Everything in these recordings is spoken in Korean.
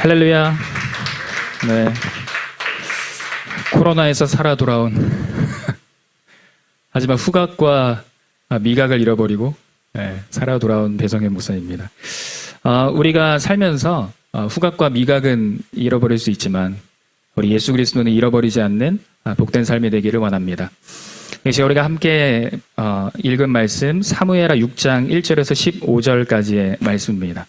할렐루야. 네. 코로나에서 살아 돌아온 하지만 후각과 미각을 잃어버리고 살아 돌아온 배성현 목사입니다. 우리가 살면서 후각과 미각은 잃어버릴 수 있지만 우리 예수 그리스도는 잃어버리지 않는 복된 삶이 되기를 원합니다. 그래서 우리가 함께 읽은 말씀 사무엘하 6장 1절에서 15절까지의 말씀입니다.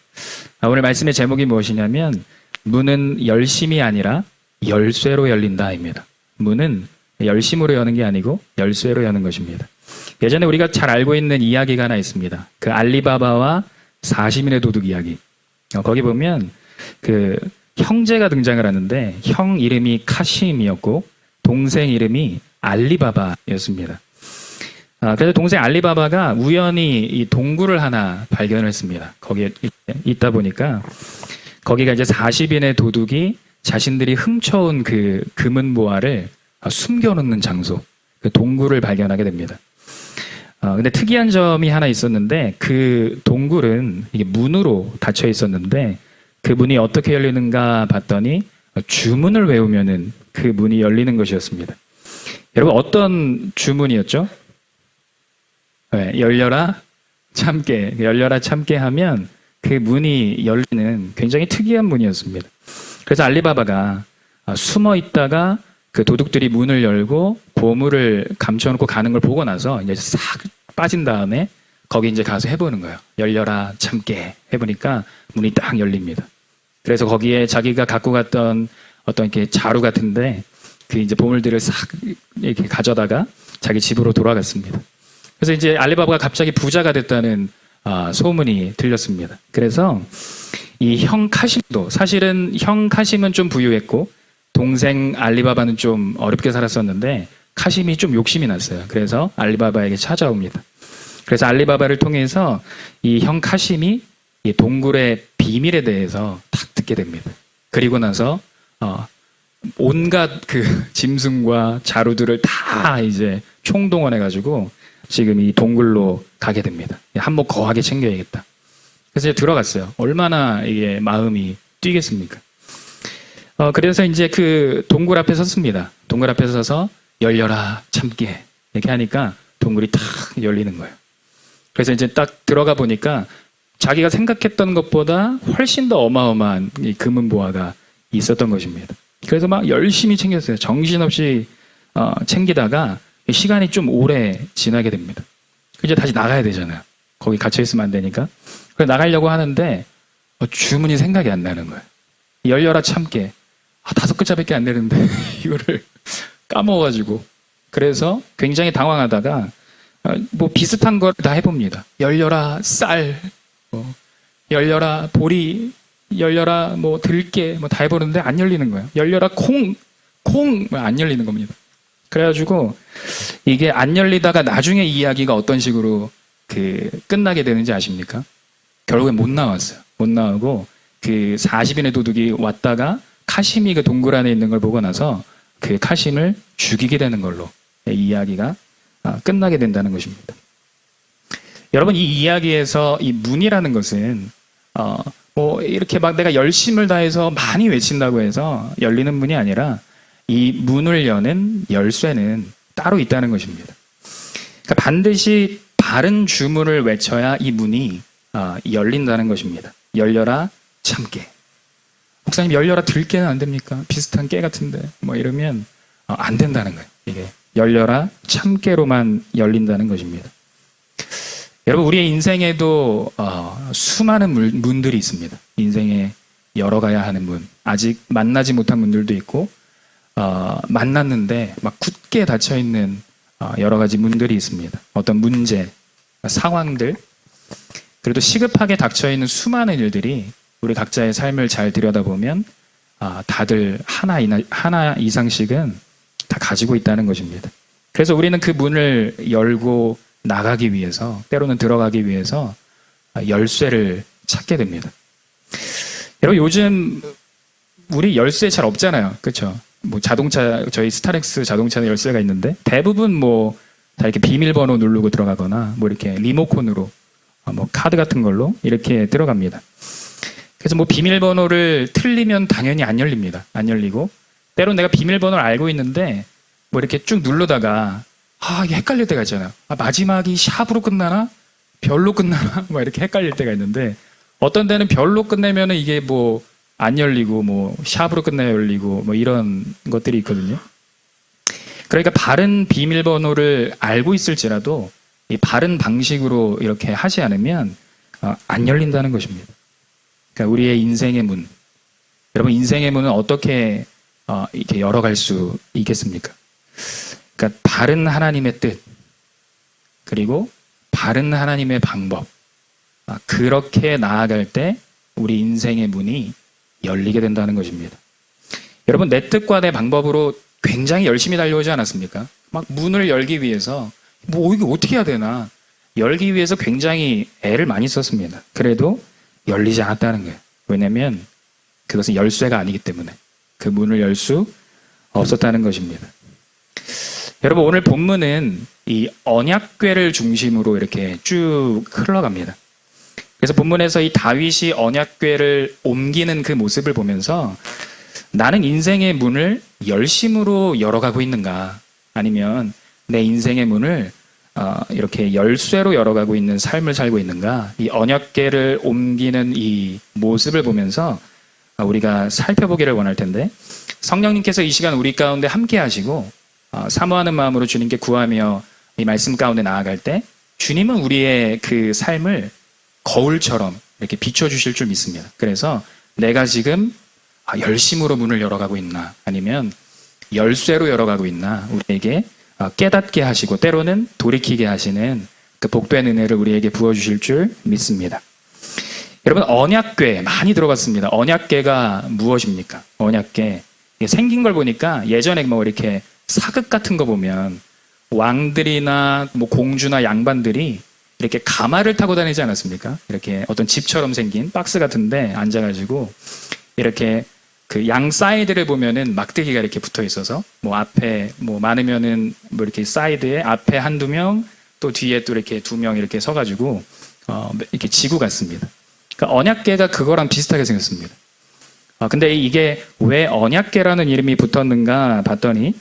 오늘 말씀의 제목이 무엇이냐면 문은 열심이 아니라 열쇠로 열린다입니다. 문은 열심으로 여는 게 아니고 열쇠로 여는 것입니다. 예전에 우리가 잘 알고 있는 이야기가 하나 있습니다. 그 알리바바와 40인의 도둑 이야기. 거기 보면 그 형제가 등장을 하는데 형 이름이 카심이었고 동생 이름이 알리바바였습니다. 그래서 동생 알리바바가 우연히 이 동굴을 하나 발견을 했습니다. 거기에 있다 보니까 거기가 이제 40인의 도둑이 자신들이 훔쳐온 그 금은보화를 숨겨놓는 장소, 그 동굴을 발견하게 됩니다. 근데 특이한 점이 하나 있었는데 그 동굴은 이게 문으로 닫혀 있었는데 그 문이 어떻게 열리는가 봤더니 주문을 외우면은 그 문이 열리는 것이었습니다. 여러분 어떤 주문이었죠? 네, 열려라 참깨. 열려라 참깨 하면 그 문이 열리는 굉장히 특이한 문이었습니다. 그래서 알리바바가 숨어 있다가 그 도둑들이 문을 열고 보물을 감춰놓고 가는 걸 보고 나서 이제 싹 빠진 다음에 거기 이제 가서 해보는 거예요. 열려라 참깨 해보니까 문이 딱 열립니다. 그래서 거기에 자기가 갖고 갔던 어떤 이렇게 자루 같은데 그 이제 보물들을 싹 이렇게 가져다가 자기 집으로 돌아갔습니다. 그래서 이제 알리바바가 갑자기 부자가 됐다는 소문이 들렸습니다. 그래서 이 형 카심도 사실은 형 카심은 좀 부유했고 동생 알리바바는 좀 어렵게 살았었는데 카심이 좀 욕심이 났어요. 그래서 알리바바에게 찾아옵니다. 그래서 알리바바를 통해서 이 형 카심이 이 동굴의 비밀에 대해서 탁 듣게 됩니다. 그리고 나서 온갖 그 짐승과 자루들을 다 이제 총동원해가지고 지금 이 동굴로 가게 됩니다. 한몫 거하게 챙겨야겠다. 그래서 이제 들어갔어요. 얼마나 이게 마음이 뛰겠습니까? 그래서 이제 그 동굴 앞에 섰습니다. 동굴 앞에 서서 열려라 참깨 이렇게 하니까 동굴이 탁 열리는 거예요. 그래서 이제 딱 들어가 보니까 자기가 생각했던 것보다 훨씬 더 어마어마한 이 금은보화가 있었던 것입니다. 그래서 막 열심히 챙겼어요. 정신없이 챙기다가 시간이 좀 오래 지나게 됩니다. 이제 다시 나가야 되잖아요. 거기 갇혀 있으면 안 되니까. 그래서 나가려고 하는데 주문이 생각이 안 나는 거예요. 열려라 참깨. 5글자밖에 안 되는데 이거를 까먹어가지고 그래서 굉장히 당황하다가 뭐 비슷한 걸 다 해봅니다. 열려라 쌀, 열려라 보리, 열려라 뭐 들깨 뭐 다 해보는데 안 열리는 거예요. 열려라 콩 안 열리는 겁니다. 그래가지고 이게 안 열리다가 나중에 이야기가 어떤 식으로 그 끝나게 되는지 아십니까? 결국엔 못 나왔어요. 못 나오고 그 40인의 도둑이 왔다가 카심이 그 동굴 안에 있는 걸 보고 나서 그 카심을 죽이게 되는 걸로 이야기가 끝나게 된다는 것입니다. 여러분 이 이야기에서 이 문이라는 것은 뭐 이렇게 막 내가 열심을 다해서 많이 외친다고 해서 열리는 문이 아니라 이 문을 여는 열쇠는 따로 있다는 것입니다. 그러니까 반드시 바른 주문을 외쳐야 이 문이 열린다는 것입니다. 열려라 참깨. 목사님 열려라 들깨는 안 됩니까? 비슷한 깨 같은데 뭐 이러면 안 된다는 거예요. 이게 열려라 참깨로만 열린다는 것입니다. 여러분 우리의 인생에도 수많은 문들이 있습니다. 인생에 열어가야 하는 문. 아직 만나지 못한 문들도 있고 만났는데 막 굳게 닫혀있는 여러 가지 문들이 있습니다. 어떤 문제, 상황들, 그래도 시급하게 닥쳐있는 수많은 일들이 우리 각자의 삶을 잘 들여다보면 다들 하나 이상씩은 다 가지고 있다는 것입니다. 그래서 우리는 그 문을 열고 나가기 위해서 때로는 들어가기 위해서 열쇠를 찾게 됩니다. 여러분 요즘 우리 열쇠 잘 없잖아요. 그렇죠? 뭐 자동차 저희 스타렉스 자동차는 열쇠가 있는데 대부분 뭐 다 이렇게 비밀번호 누르고 들어가거나 뭐 이렇게 리모컨으로 뭐 카드 같은 걸로 이렇게 들어갑니다. 그래서 뭐 비밀번호를 틀리면 당연히 안 열립니다. 안 열리고 때론 내가 비밀번호를 알고 있는데 뭐 이렇게 쭉 누르다가 이게 헷갈릴 때가 있잖아요. 마지막이 샵으로 끝나나 별로 끝나나 뭐 이렇게 헷갈릴 때가 있는데 어떤 데는 별로 끝내면은 이게 뭐 안 열리고 뭐 샵으로 끝내야 열리고 뭐 이런 것들이 있거든요. 그러니까 바른 비밀번호를 알고 있을지라도 이 바른 방식으로 이렇게 하지 않으면 안 열린다는 것입니다. 그러니까 우리의 인생의 문, 여러분 인생의 문은 어떻게 이렇게 열어갈 수 있겠습니까? 그러니까 바른 하나님의 뜻 그리고 바른 하나님의 방법 그렇게 나아갈 때 우리 인생의 문이 열리게 된다는 것입니다. 여러분 내 뜻과 내 방법으로 굉장히 열심히 달려오지 않았습니까? 막 문을 열기 위해서 뭐 이게 어떻게 해야 되나 열기 위해서 굉장히 애를 많이 썼습니다. 그래도 열리지 않았다는 거예요. 왜냐하면 그것은 열쇠가 아니기 때문에 그 문을 열 수 없었다는 것입니다. 여러분 오늘 본문은 이 언약궤를 중심으로 이렇게 쭉 흘러갑니다. 그래서 본문에서 이 다윗이 언약궤를 옮기는 그 모습을 보면서 나는 인생의 문을 열심으로 열어가고 있는가 아니면 내 인생의 문을 이렇게 열쇠로 열어가고 있는 삶을 살고 있는가 이 언약궤를 옮기는 이 모습을 보면서 우리가 살펴보기를 원할 텐데 성령님께서 이 시간 우리 가운데 함께 하시고 사모하는 마음으로 주님께 구하며 이 말씀 가운데 나아갈 때 주님은 우리의 그 삶을 거울처럼 이렇게 비춰주실 줄 믿습니다. 그래서 내가 지금 열심으로 문을 열어가고 있나 아니면 열쇠로 열어가고 있나 우리에게 깨닫게 하시고 때로는 돌이키게 하시는 그 복된 은혜를 우리에게 부어주실 줄 믿습니다. 여러분 언약궤 많이 들어봤습니다. 언약궤가 무엇입니까? 언약궤 생긴 걸 보니까 예전에 뭐 이렇게 사극 같은 거 보면 왕들이나 뭐 공주나 양반들이 이렇게 가마를 타고 다니지 않았습니까? 이렇게 어떤 집처럼 생긴 박스 같은데 앉아가지고 이렇게 그 양 사이드를 보면은 막대기가 이렇게 붙어 있어서 뭐 앞에 뭐 많으면은 뭐 이렇게 사이드에 앞에 한두 명 또 뒤에 또 이렇게 두 명 이렇게 서가지고 이렇게 지구 같습니다. 그러니까 언약궤가 그거랑 비슷하게 생겼습니다. 근데 이게 왜 언약궤라는 이름이 붙었는가 봤더니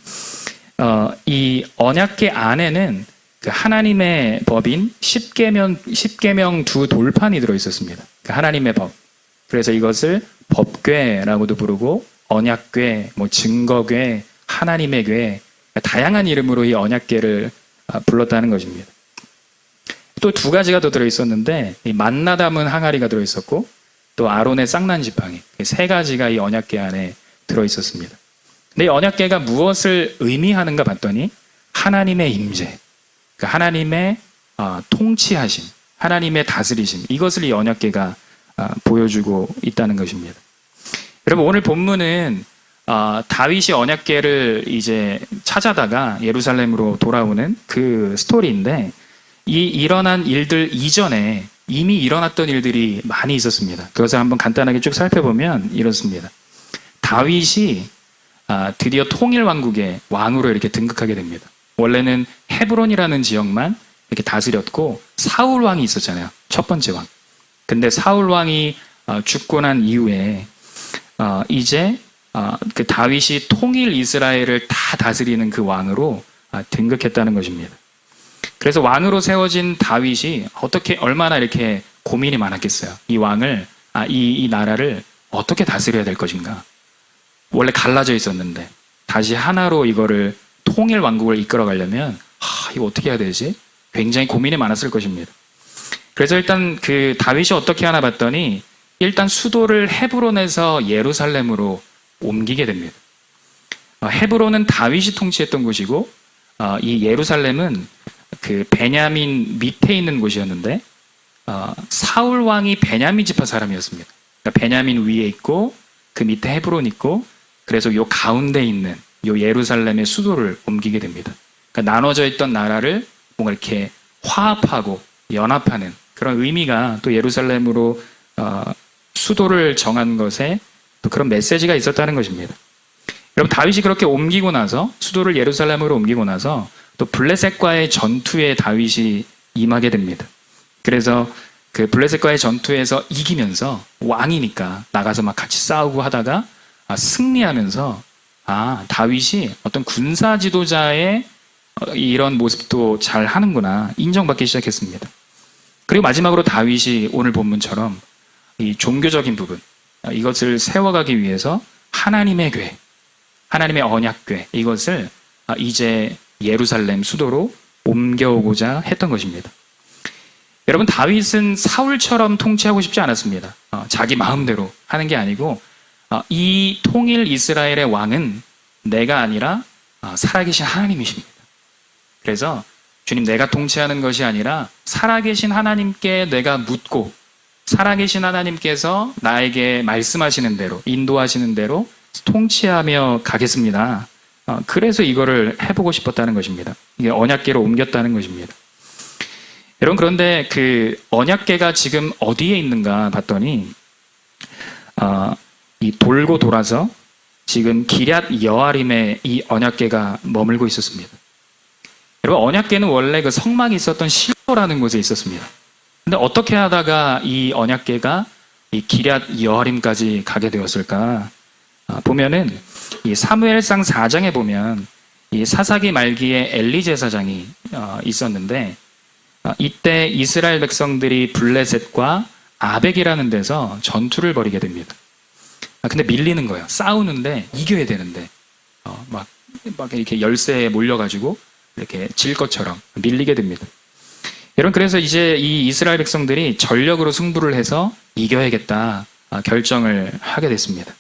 이 언약궤 안에는 그 하나님의 법인 10계명 두 돌판이 들어 있었습니다. 그 하나님의 법. 그래서 이것을 법궤라고도 부르고 언약궤, 뭐 증거궤, 하나님의 궤 다양한 이름으로 이 언약궤를 불렀다는 것입니다. 또 두 가지가 더 들어 있었는데 이 만나 담은 항아리가 들어 있었고 또 아론의 쌍난 지팡이 세 가지가 이 언약궤 안에 들어 있었습니다. 근데 이 언약궤가 무엇을 의미하는가 봤더니 하나님의 임재, 그러니까 하나님의 통치하심, 하나님의 다스리심 이것을 이 언약궤가 보여주고 있다는 것입니다. 여러분 오늘 본문은 다윗이 언약궤를 이제 찾아다가 예루살렘으로 돌아오는 그 스토리인데 이 일어난 일들 이전에 이미 일어났던 일들이 많이 있었습니다. 그것을 한번 간단하게 쭉 살펴보면 이렇습니다. 다윗이 드디어 통일왕국의 왕으로 이렇게 등극하게 됩니다. 원래는 헤브론이라는 지역만 이렇게 다스렸고 사울 왕이 있었잖아요. 첫 번째 왕. 근데 사울 왕이 죽고 난 이후에 이제 그 다윗이 통일 이스라엘을 다 다스리는 그 왕으로 등극했다는 것입니다. 그래서 왕으로 세워진 다윗이 얼마나 이렇게 고민이 많았겠어요. 이 왕을, 이 나라를 어떻게 다스려야 될 것인가. 원래 갈라져 있었는데 다시 하나로 이거를 통일 왕국을 이끌어 가려면 이거 어떻게 해야 되지? 굉장히 고민이 많았을 것입니다. 그래서 일단 그 다윗이 어떻게 하나 봤더니 일단 수도를 헤브론에서 예루살렘으로 옮기게 됩니다. 헤브론은 다윗이 통치했던 곳이고 이 예루살렘은 그 베냐민 밑에 있는 곳이었는데 사울 왕이 베냐민 지파 사람이었습니다. 그러니까 베냐민 위에 있고 그 밑에 헤브론 있고 그래서 요 가운데 있는 요 예루살렘의 수도를 옮기게 됩니다. 그러니까 나눠져 있던 나라를 뭔가 이렇게 화합하고 연합하는 그런 의미가 또 예루살렘으로 수도를 정한 것에 또 그런 메시지가 있었다는 것입니다. 여러분 다윗이 그렇게 옮기고 나서 수도를 예루살렘으로 옮기고 나서 또 블레셋과의 전투에 다윗이 임하게 됩니다. 그래서 그 블레셋과의 전투에서 이기면서 왕이니까 나가서 막 같이 싸우고 하다가 승리하면서 다윗이 어떤 군사 지도자의 이런 모습도 잘 하는구나 인정받기 시작했습니다. 그리고 마지막으로 다윗이 오늘 본문처럼 이 종교적인 부분 이것을 세워가기 위해서 하나님의 궤, 하나님의 언약궤 이것을 이제 예루살렘 수도로 옮겨오고자 했던 것입니다. 여러분 다윗은 사울처럼 통치하고 싶지 않았습니다. 자기 마음대로 하는 게 아니고 이 통일 이스라엘의 왕은 내가 아니라 살아계신 하나님이십니다. 그래서 주님 내가 통치하는 것이 아니라 살아계신 하나님께 내가 묻고 살아계신 하나님께서 나에게 말씀하시는 대로 인도하시는 대로 통치하며 가겠습니다. 그래서 이거를 해보고 싶었다는 것입니다. 이게 언약궤로 옮겼다는 것입니다. 여러분 그런데 그 언약궤가 지금 어디에 있는가 봤더니 이 돌고 돌아서 지금 기럇 여아림에 이 언약궤가 머물고 있었습니다. 여러분 언약궤는 원래 그 성막이 있었던 실로라는 곳에 있었습니다. 근데 어떻게 하다가 이 언약궤가 이 기럇 여아림까지 가게 되었을까? 보면은 이 사무엘상 4장에 보면 이 사사기 말기에 엘리 제사장이 있었는데 이때 이스라엘 백성들이 블레셋과 아벡이라는 데서 전투를 벌이게 됩니다. 근데 밀리는 거예요. 싸우는데 이겨야 되는데 막 이렇게 열세에 몰려가지고 이렇게 질 것처럼 밀리게 됩니다. 여러분 그래서 이제 이 이스라엘 백성들이 전력으로 승부를 해서 이겨야겠다 결정을 하게 됐습니다.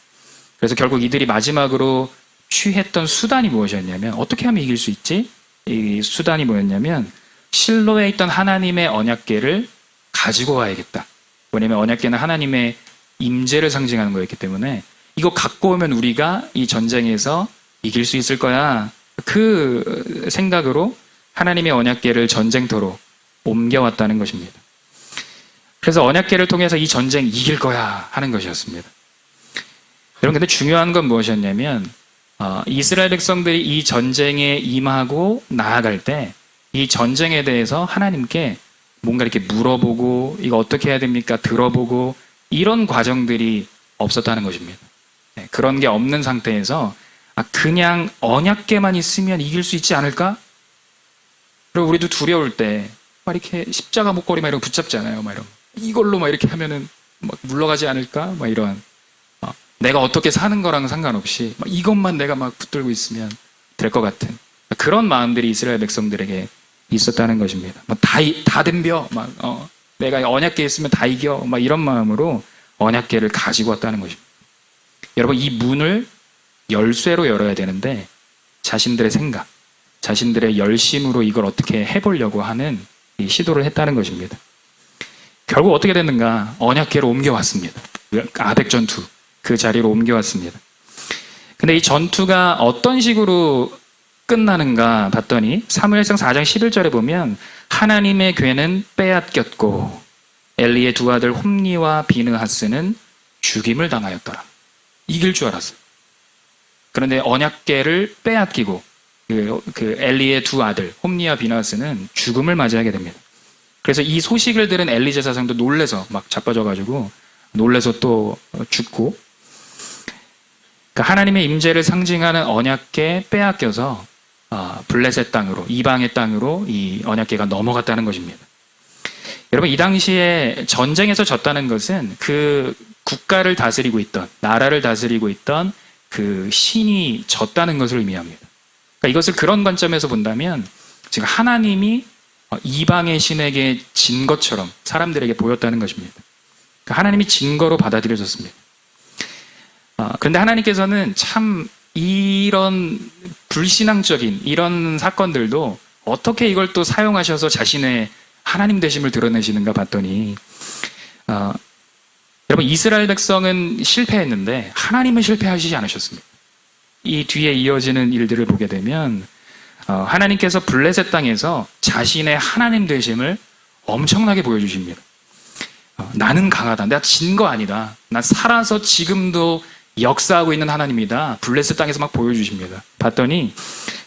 그래서 결국 이들이 마지막으로 취했던 수단이 무엇이었냐면 어떻게 하면 이길 수 있지? 이 수단이 뭐였냐면 실로에 있던 하나님의 언약궤를 가지고 와야겠다. 왜냐하면 언약궤는 하나님의 임재를 상징하는 거였기 때문에 이거 갖고 오면 우리가 이 전쟁에서 이길 수 있을 거야. 그 생각으로 하나님의 언약궤를 전쟁터로 옮겨왔다는 것입니다. 그래서 언약궤를 통해서 이 전쟁 이길 거야 하는 것이었습니다. 여러분 근데 중요한 건 무엇이었냐면 이스라엘 백성들이 이 전쟁에 임하고 나아갈 때 이 전쟁에 대해서 하나님께 뭔가 이렇게 물어보고 이거 어떻게 해야 됩니까? 들어보고 이런 과정들이 없었다는 것입니다. 그런 게 없는 상태에서 그냥 언약궤만 있으면 이길 수 있지 않을까? 그리고 우리도 두려울 때 막 이렇게 십자가 목걸이 막 이런 거 붙잡잖아요. 막 이런 이걸로 막 이렇게 하면은 막 물러가지 않을까? 막 이런 내가 어떻게 사는 거랑 상관없이 막 이것만 내가 막 붙들고 있으면 될 것 같은 그런 마음들이 이스라엘 백성들에게 있었다는 것입니다. 다 덤벼, 내가 언약궤 있으면 다 이겨, 막 이런 마음으로 언약궤를 가지고 왔다는 것입니다. 여러분 이 문을 열쇠로 열어야 되는데 자신들의 생각, 자신들의 열심으로 이걸 어떻게 해보려고 하는 이 시도를 했다는 것입니다. 결국 어떻게 됐는가? 언약궤로 옮겨왔습니다. 아벡 전투 그 자리로 옮겨왔습니다. 근데 이 전투가 어떤 식으로 끝나는가 봤더니 사무엘상 4장 11절에 보면 하나님의 궤는 빼앗겼고 엘리의 두 아들 홈니와 비느하스는 죽임을 당하였더라. 이길 줄 알았어요. 그런데 언약궤를 빼앗기고 그 엘리의 두 아들 홈니와 비느하스는 죽음을 맞이하게 됩니다. 그래서 이 소식을 들은 엘리 제사장도 놀래서 막 자빠져가지고 놀래서 또 죽고 그러니까 하나님의 임재를 상징하는 언약궤 빼앗겨서 블레셋 땅으로 이방의 땅으로 이 언약궤가 넘어갔다는 것입니다. 여러분 이 당시에 전쟁에서 졌다는 것은 그 국가를 다스리고 있던 나라를 다스리고 있던 그 신이 졌다는 것을 의미합니다. 그러니까 이것을 그런 관점에서 본다면 지금 하나님이 이방의 신에게 진 것처럼 사람들에게 보였다는 것입니다. 그러니까 하나님이 진 거로 받아들여졌습니다. 그런데 하나님께서는 참 이런 불신앙적인 이런 사건들도 어떻게 이걸 또 사용하셔서 자신의 하나님 되심을 드러내시는가 봤더니 여러분 이스라엘 백성은 실패했는데 하나님은 실패하시지 않으셨습니다. 이 뒤에 이어지는 일들을 보게 되면 하나님께서 블레셋 땅에서 자신의 하나님 되심을 엄청나게 보여주십니다. 나는 강하다. 내가 진 거 아니다. 난 살아서 지금도 역사하고 있는 하나님이다. 블레셋 땅에서 막 보여주십니다. 봤더니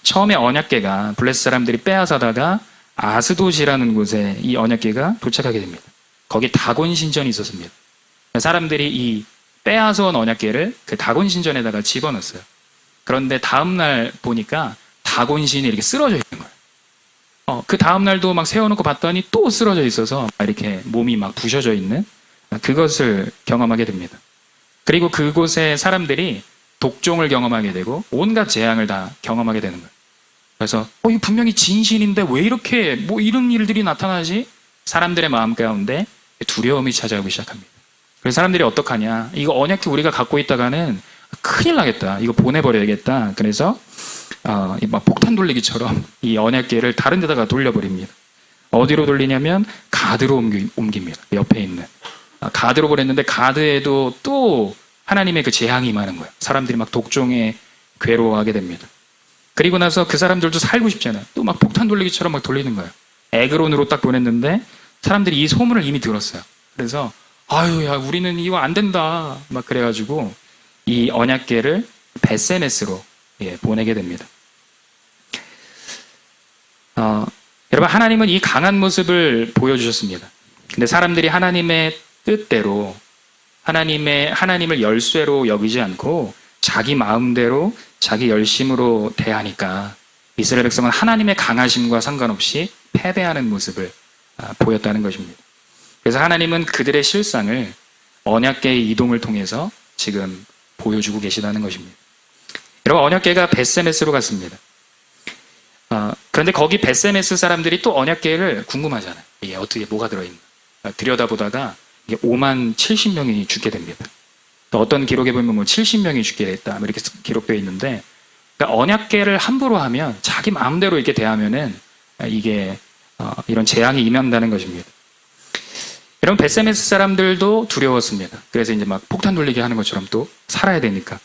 처음에 언약궤가 블레셋 사람들이 빼앗아다가 아스돗이라는 곳에 이 언약궤가 도착하게 됩니다. 거기 다곤 신전이 있었습니다. 사람들이 이 빼앗아온 언약궤를 그 다곤 신전에다가 집어넣었어요. 그런데 다음날 보니까 다곤 신이 이렇게 쓰러져 있는 거예요. 그 다음날도 막 세워놓고 봤더니 또 쓰러져 있어서 이렇게 몸이 막 부셔져 있는 그것을 경험하게 됩니다. 그리고 그곳에 사람들이 독종을 경험하게 되고 온갖 재앙을 다 경험하게 되는 거예요. 그래서 이거 분명히 진신인데 왜 이렇게 뭐 이런 일들이 나타나지? 사람들의 마음 가운데 두려움이 찾아오기 시작합니다. 그래서 사람들이 어떡하냐? 이거 언약궤 우리가 갖고 있다가는 큰일 나겠다. 이거 보내버려야겠다. 그래서 막 폭탄 돌리기처럼 이 언약궤를 다른 데다가 돌려버립니다. 어디로 돌리냐면 가드로 옮깁니다. 옆에 있는 가드로 보냈는데 가드에도 또 하나님의 그 재앙이 임하는 거예요. 사람들이 막 독종에 괴로워하게 됩니다. 그리고 나서 그 사람들도 살고 싶잖아요. 또 막 폭탄 돌리기처럼 막 돌리는 거예요. 에그론으로 딱 보냈는데 사람들이 이 소문을 이미 들었어요. 그래서 아유 야 우리는 이거 안 된다 막 그래가지고 이 언약궤를 베세메스로 보내게 됩니다. 여러분 하나님은 이 강한 모습을 보여주셨습니다. 근데 사람들이 하나님의 뜻대로 하나님을 열쇠로 여기지 않고 자기 마음대로 자기 열심으로 대하니까 이스라엘 백성은 하나님의 강하심과 상관없이 패배하는 모습을 보였다는 것입니다. 그래서 하나님은 그들의 실상을 언약궤의 이동을 통해서 지금 보여주고 계시다는 것입니다. 여러분 언약궤가 베세메스로 갔습니다. 그런데 거기 베세메스 사람들이 또 언약궤를 궁금하잖아요. 이게 어떻게 뭐가 들어있나 들여다보다가 이게 5만 70명이 죽게 됩니다. 또 어떤 기록에 보면 뭐 70명이 죽게 됐다 이렇게 기록되어 있는데 그러니까 언약궤를 함부로 하면 자기 마음대로 이렇게 대하면은 이게 이런 재앙이 임한다는 것입니다. 여러분 베세메스 사람들도 두려웠습니다. 그래서 이제 막 폭탄 돌리게 하는 것처럼 또 살아야 되니까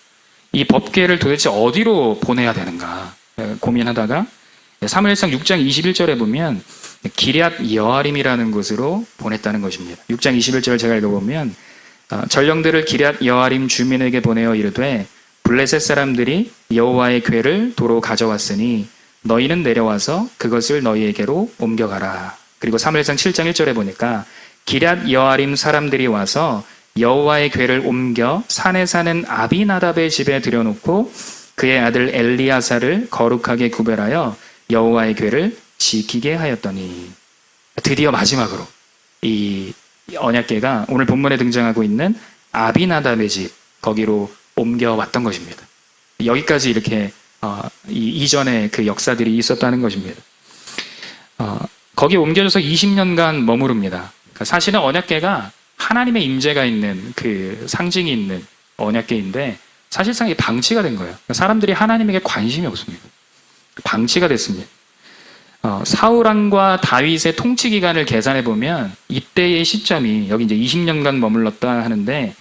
이 법궤를 도대체 어디로 보내야 되는가 고민하다가 사무엘상 6장 21절에 보면 기럇 여아림이라는 곳으로 보냈다는 것입니다. 6장 21절 제가 읽어보면 전령들을 기럇 여아림 주민에게 보내어 이르되 블레셋 사람들이 여호와의 궤를 도로 가져왔으니 너희는 내려와서 그것을 너희에게로 옮겨가라. 그리고 사무엘상 7장 1절에 보니까 기럇 여아림 사람들이 와서 여호와의 궤를 옮겨 산에 사는 아비나답의 집에 들여놓고 그의 아들 엘리야사를 거룩하게 구별하여 여호와의 궤를 지키게 하였더니 드디어 마지막으로 이 언약궤가 오늘 본문에 등장하고 있는 아비나답의 집 거기로 옮겨왔던 것입니다. 여기까지 이렇게 이전에 그 역사들이 있었다는 것입니다. 거기 옮겨져서 20년간 머무릅니다. 그러니까 사실은 언약궤가 하나님의 임재가 있는 그 상징이 있는 언약궤인데 사실상 이게 방치가 된 거예요. 그러니까 사람들이 하나님에게 관심이 없습니다. 방치가 됐습니다. 사울왕과 다윗의 통치 기간을 계산해 보면 이때의 시점이 여기 이제 20년간 머물렀다 하는데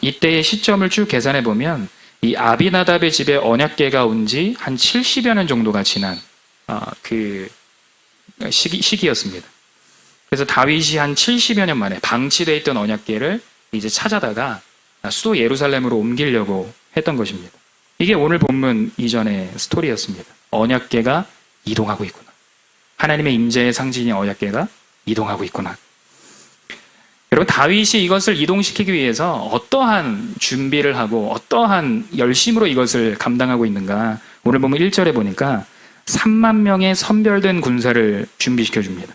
이때의 시점을 쭉 계산해 보면 이 아비나답의 집에 언약궤가 온 지 한 70여 년 정도가 지난 그 시기였습니다. 그래서 다윗이 한 70여 년 만에 방치되어 있던 언약궤를 이제 찾아다가 수도 예루살렘으로 옮기려고 했던 것입니다. 이게 오늘 본문 이전의 스토리였습니다. 언약궤가 이동하고 있구나. 하나님의 임재의 상징인 언약궤가 이동하고 있구나. 여러분 다윗이 이것을 이동시키기 위해서 어떠한 준비를 하고 어떠한 열심으로 이것을 감당하고 있는가. 오늘 보면 1절에 보니까 3만 명의 선별된 군사를 준비시켜 줍니다.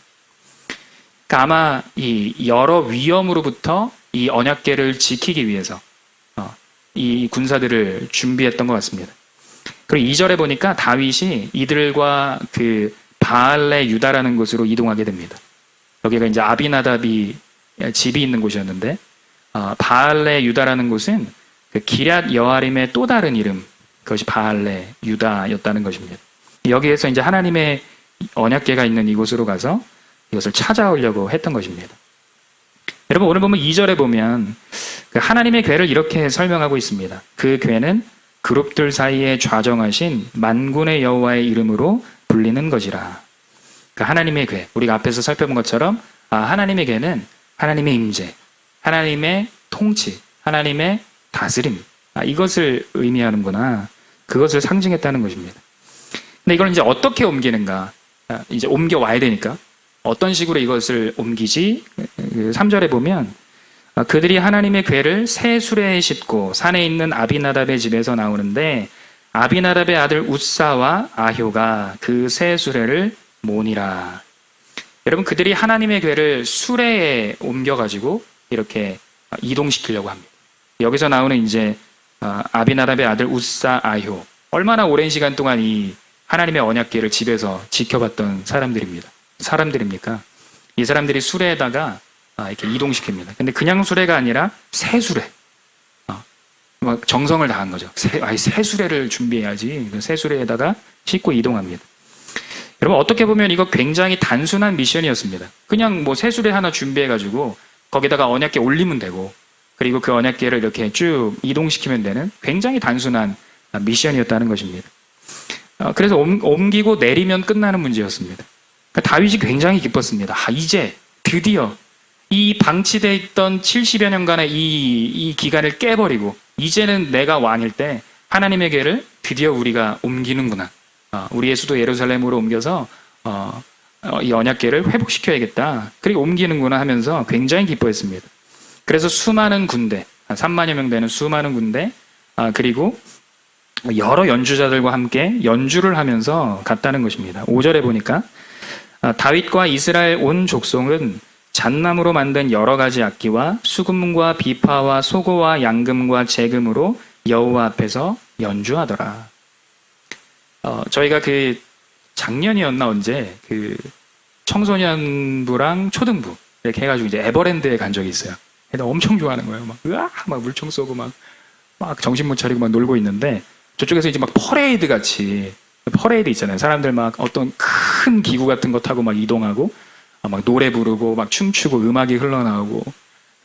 그러니까 아마 이 여러 위험으로부터 이 언약궤를 지키기 위해서 이 군사들을 준비했던 것 같습니다. 그리고 2절에 보니까 다윗이 이들과 그 바알레 유다라는 곳으로 이동하게 됩니다. 여기가 이제 아비나답이 집이 있는 곳이었는데 바알레 유다라는 곳은 그 기럇 여아림의 또 다른 이름 그것이 바알레 유다였다는 것입니다. 여기에서 이제 하나님의 언약궤가 있는 이곳으로 가서 이것을 찾아오려고 했던 것입니다. 여러분 오늘 보면 2절에 보면 그 하나님의 궤를 이렇게 설명하고 있습니다. 그 궤는 그룹들 사이에 좌정하신 만군의 여호와의 이름으로 불리는 것이라. 그 하나님의 궤, 우리가 앞에서 살펴본 것처럼 하나님의 궤는 하나님의 임재, 하나님의 통치, 하나님의 다스림 이것을 의미하는구나. 그것을 상징했다는 것입니다. 근데 이걸 이제 어떻게 옮기는가? 이제 옮겨와야 되니까 어떤 식으로 이것을 옮기지? 3절에 보면 그들이 하나님의 궤를 새 수레에 싣고 산에 있는 아비나답의 집에서 나오는데 아비나답의 아들 웃사와 아효가 그 새 수레를 모니라. 여러분, 그들이 하나님의 궤를 수레에 옮겨가지고 이렇게 이동시키려고 합니다. 여기서 나오는 이제 아비나답의 아들 웃사, 아효, 얼마나 오랜 시간 동안 이 하나님의 언약궤를 집에서 지켜봤던 사람들입니까? 이 사람들이 수레에다가 이렇게 이동시킵니다. 근데 그냥 수레가 아니라 새 수레. 막 정성을 다한 거죠. 새 수레를 준비해야지. 새 수레에다가 싣고 이동합니다. 여러분, 어떻게 보면 이거 굉장히 단순한 미션이었습니다. 그냥 뭐 새 수레 하나 준비해가지고 거기다가 언약궤 올리면 되고, 그리고 그 언약궤를 이렇게 쭉 이동시키면 되는 굉장히 단순한 미션이었다는 것입니다. 그래서 옮기고 내리면 끝나는 문제였습니다. 그러니까 다윗이 굉장히 기뻤습니다. 이제 드디어 이 방치되어 있던 70여 년간의 이 기간을 깨버리고 이제는 내가 왕일 때 하나님의 궤를 드디어 우리가 옮기는구나. 우리의 수도 예루살렘으로 옮겨서 이 언약궤를 회복시켜야겠다. 그리고 옮기는구나 하면서 굉장히 기뻐했습니다. 그래서 수많은 군대, 3만여 명 되는 수많은 군대, 그리고 여러 연주자들과 함께 연주를 하면서 갔다는 것입니다. 5절에 보니까 다윗과 이스라엘 온 족속은 잣나무로 만든 여러 가지 악기와 수금과 비파와 소고와 양금과 재금으로 여호와 앞에서 연주하더라. 저희가 작년이었나 언제 청소년부랑 초등부 이렇게 해가지고 이제 에버랜드에 간 적이 있어요. 애들 엄청 좋아하는 거예요. 막 물총 쏘고 막 정신 못 차리고 막 놀고 있는데 저쪽에서 이제 막 퍼레이드 있잖아요. 사람들 막 어떤 큰 기구 같은 거 타고 막 이동하고 막 노래 부르고 막 춤추고 음악이 흘러나오고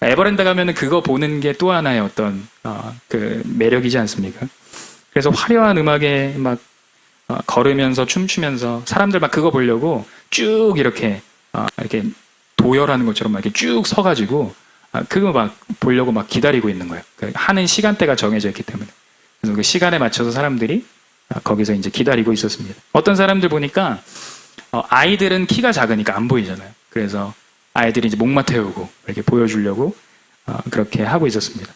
에버랜드 가면은 그거 보는 게 또 하나의 어떤 그 매력이지 않습니까? 그래서 화려한 음악에 막 걸으면서 춤추면서 사람들 막 그거 보려고 쭉 이렇게 도열하는 것처럼 막 이렇게 쭉 서가지고 그거 막 보려고 막 기다리고 있는 거예요. 하는 시간대가 정해져 있기 때문에. 그래서 그 시간에 맞춰서 사람들이 거기서 이제 기다리고 있었습니다. 어떤 사람들 보니까 아이들은 키가 작으니까 안 보이잖아요. 그래서 아이들이 이제 목마 태우고 이렇게 보여주려고 그렇게 하고 있었습니다.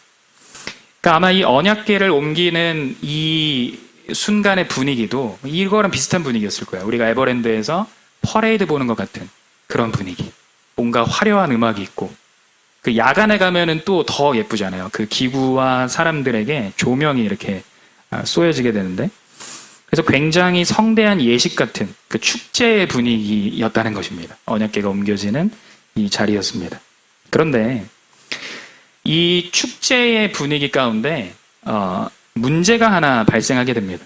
그러니까 아마 이 언약궤를 옮기는 이 순간의 분위기도 이거랑 비슷한 분위기였을 거예요. 우리가 에버랜드에서 퍼레이드 보는 것 같은 그런 분위기. 뭔가 화려한 음악이 있고 그 야간에 가면은 또 더 예쁘잖아요. 그 기구와 사람들에게 조명이 이렇게 쏘여지게 되는데 그래서 굉장히 성대한 예식 같은 그 축제의 분위기였다는 것입니다. 언약궤가 옮겨지는 이 자리였습니다. 그런데 이 축제의 분위기 가운데 문제가 하나 발생하게 됩니다.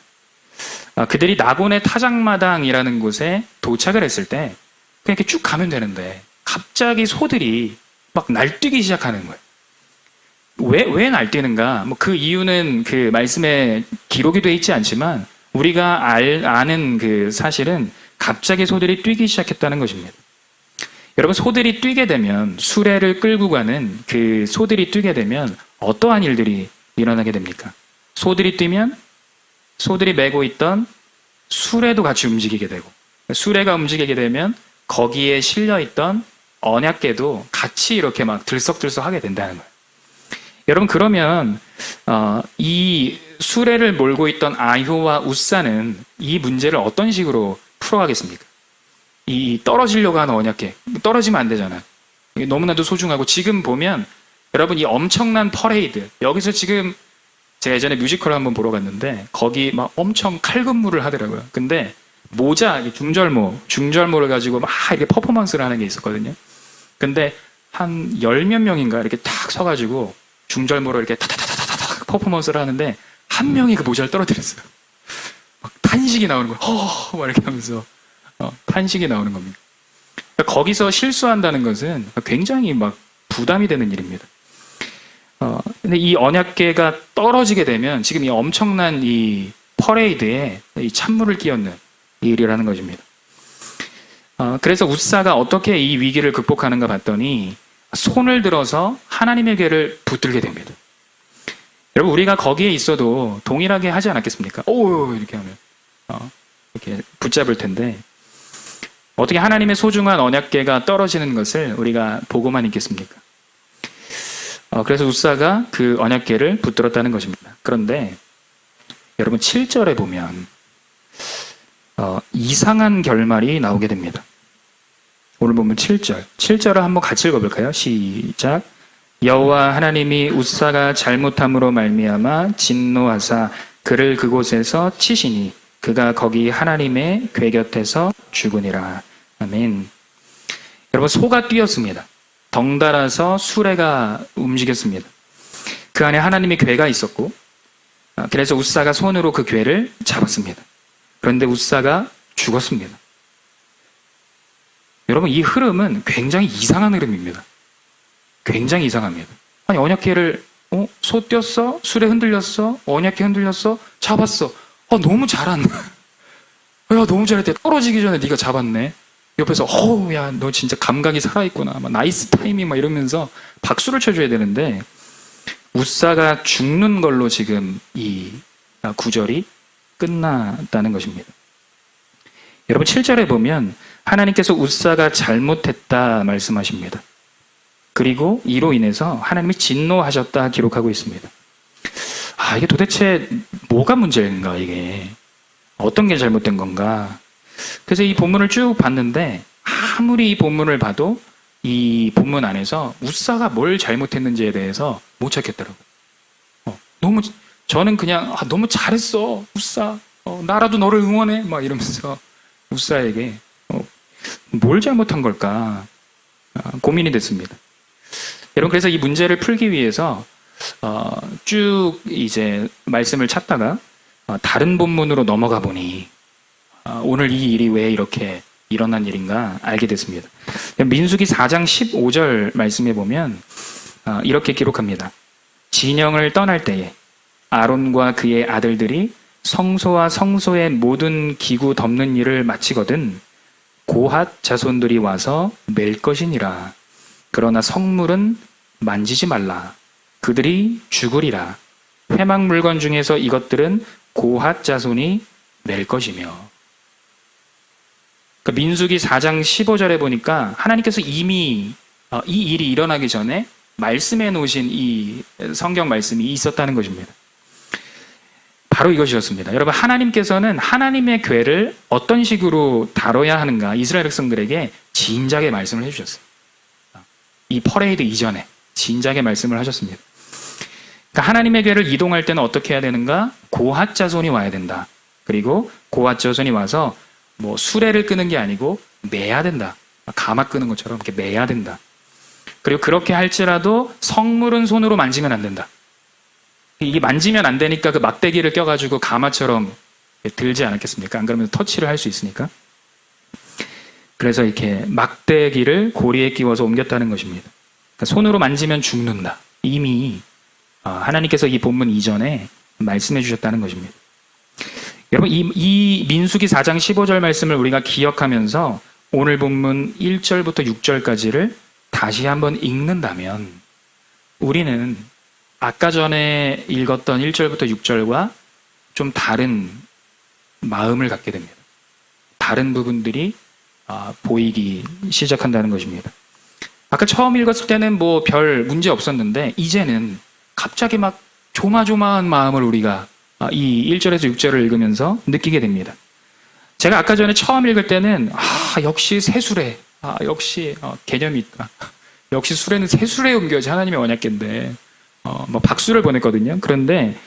그들이 나곤의 타작마당이라는 곳에 도착을 했을 때 그냥 이렇게 쭉 가면 되는데 갑자기 소들이 막 날뛰기 시작하는 거예요. 왜 날뛰는가? 뭐 그 이유는 그 말씀에 기록이 돼 있지 않지만 우리가 아는 그 사실은 갑자기 소들이 뛰기 시작했다는 것입니다. 여러분, 소들이 뛰게 되면 수레를 끌고 가는 그 소들이 뛰게 되면 어떠한 일들이 일어나게 됩니까? 소들이 뛰면 소들이 메고 있던 수레도 같이 움직이게 되고 수레가 움직이게 되면 거기에 실려 있던 언약궤도 같이 이렇게 막 들썩들썩 하게 된다는 거예요. 여러분, 그러면 이 수레를 몰고 있던 아효와 웃사는 이 문제를 어떤 식으로 풀어가겠습니까? 이 떨어지려고 하는 언약궤, 떨어지면 안 되잖아요. 이게 너무나도 소중하고 지금 보면 여러분 이 엄청난 퍼레이드, 여기서 지금 제가 예전에 뮤지컬을 한번 보러 갔는데 거기 막 엄청 칼군무를 하더라고요. 근데 모자, 중절모를 가지고 막 이렇게 퍼포먼스를 하는 게 있었거든요. 근데 한 10몇 명인가 이렇게 탁 서가지고 중절모로 이렇게 타타타타타타 퍼포먼스를 하는데 한 명이 그 모자를 떨어뜨렸어요. 막 탄식이 나오는 거예요. 막 이렇게 하면서 탄식이 나오는 겁니다. 그러니까 거기서 실수한다는 것은 굉장히 막 부담이 되는 일입니다. 근데 이 언약궤가 떨어지게 되면 지금 이 엄청난 이 퍼레이드에 이 찬물을 끼얹는 일이라는 것입니다. 그래서 웃사가 어떻게 이 위기를 극복하는가 봤더니 손을 들어서 하나님의 궤를 붙들게 됩니다. 여러분, 우리가 거기에 있어도 동일하게 하지 않았겠습니까? 오, 이렇게 하면 이렇게 붙잡을 텐데 어떻게 하나님의 소중한 언약궤가 떨어지는 것을 우리가 보고만 있겠습니까? 그래서 웃사가 그 언약궤를 붙들었다는 것입니다. 그런데 여러분 7절에 보면 이상한 결말이 나오게 됩니다. 오늘 보면 7절을 한번 같이 읽어볼까요? 시작. 여호와 하나님이 웃사가 잘못함으로 말미암아 진노하사 그를 그곳에서 치시니 그가 거기 하나님의 궤 곁에서 죽으니라. 아멘. 여러분 소가 뛰었습니다. 덩달아서 수레가 움직였습니다. 그 안에 하나님의 궤가 있었고 그래서 웃사가 손으로 그 궤를 잡았습니다. 그런데 웃사가 죽었습니다. 여러분 이 흐름은 굉장히 이상한 흐름입니다. 굉장히 이상합니다. 아니 언약궤를 소 뛰었어? 수레 흔들렸어? 언약궤 흔들렸어? 잡았어. 너무 잘한다. 야 너무 잘했대. 떨어지기 전에 네가 잡았네. 옆에서 야 너 진짜 감각이 살아있구나. 나이스 타이밍 이러면서 박수를 쳐줘야 되는데 웃사가 죽는 걸로 지금 이 구절이 끝났다는 것입니다. 여러분 7절에 보면 하나님께서 웃사가 잘못했다 말씀하십니다. 그리고 이로 인해서 하나님이 진노하셨다 기록하고 있습니다. 이게 도대체 뭐가 문제인가 이게. 어떤 게 잘못된 건가. 그래서 이 본문을 쭉 봤는데 아무리 이 본문을 봐도 이 본문 안에서 웃사가 뭘 잘못했는지에 대해서 못 찾겠더라고요. 저는 그냥 너무 잘했어 웃사. 나라도 너를 응원해 이러면서 웃사에게 뭘 잘못한 걸까 고민이 됐습니다. 여러분 그래서 이 문제를 풀기 위해서 쭉 이제 말씀을 찾다가 다른 본문으로 넘어가 보니 오늘 이 일이 왜 이렇게 일어난 일인가 알게 됐습니다. 민수기 4장 15절 말씀에 보면 이렇게 기록합니다. 진영을 떠날 때에 아론과 그의 아들들이 성소와 성소의 모든 기구 덮는 일을 마치거든 고핫 자손들이 와서 맬 것이니라. 그러나 성물은 만지지 말라. 그들이 죽으리라. 회막 물건 중에서 이것들은 고핫 자손이 맬 것이며. 그러니까 민수기 4장 15절에 보니까 하나님께서 이미 이 일이 일어나기 전에 말씀해 놓으신 이 성경 말씀이 있었다는 것입니다. 바로 이것이었습니다. 여러분 하나님께서는 하나님의 궤를 어떤 식으로 다뤄야 하는가 이스라엘 백성들에게 진작에 말씀을 해주셨어요. 이 퍼레이드 이전에 진작에 말씀을 하셨습니다. 그러니까 하나님의 궤를 이동할 때는 어떻게 해야 되는가? 고핫 자손이 와야 된다. 그리고 고핫 자손이 와서 수레를 끄는 게 아니고 매야 된다. 가마 끄는 것처럼 이렇게 매야 된다. 그리고 그렇게 할지라도 성물은 손으로 만지면 안 된다. 이게 만지면 안 되니까 그 막대기를 껴가지고 가마처럼 들지 않았겠습니까? 안 그러면 터치를 할 수 있으니까. 그래서 이렇게 막대기를 고리에 끼워서 옮겼다는 것입니다. 그러니까 손으로 만지면 죽는다. 이미 하나님께서 이 본문 이전에 말씀해 주셨다는 것입니다. 여러분 이 민수기 4장 15절 말씀을 우리가 기억하면서 오늘 본문 1절부터 6절까지를 다시 한번 읽는다면 우리는 아까 전에 읽었던 1절부터 6절과 좀 다른 마음을 갖게 됩니다. 다른 부분들이 보이기 시작한다는 것입니다. 아까 처음 읽었을 때는 별 문제 없었는데 이제는 갑자기 조마조마한 마음을 우리가 이 1절에서 6절을 읽으면서 느끼게 됩니다. 제가 아까 전에 처음 읽을 때는 역시 새수레, 역시 개념이 있다. 역시 수레는 새수레에 옮겨야지 하나님의 언약궤인데 박수를 보냈거든요. 그런데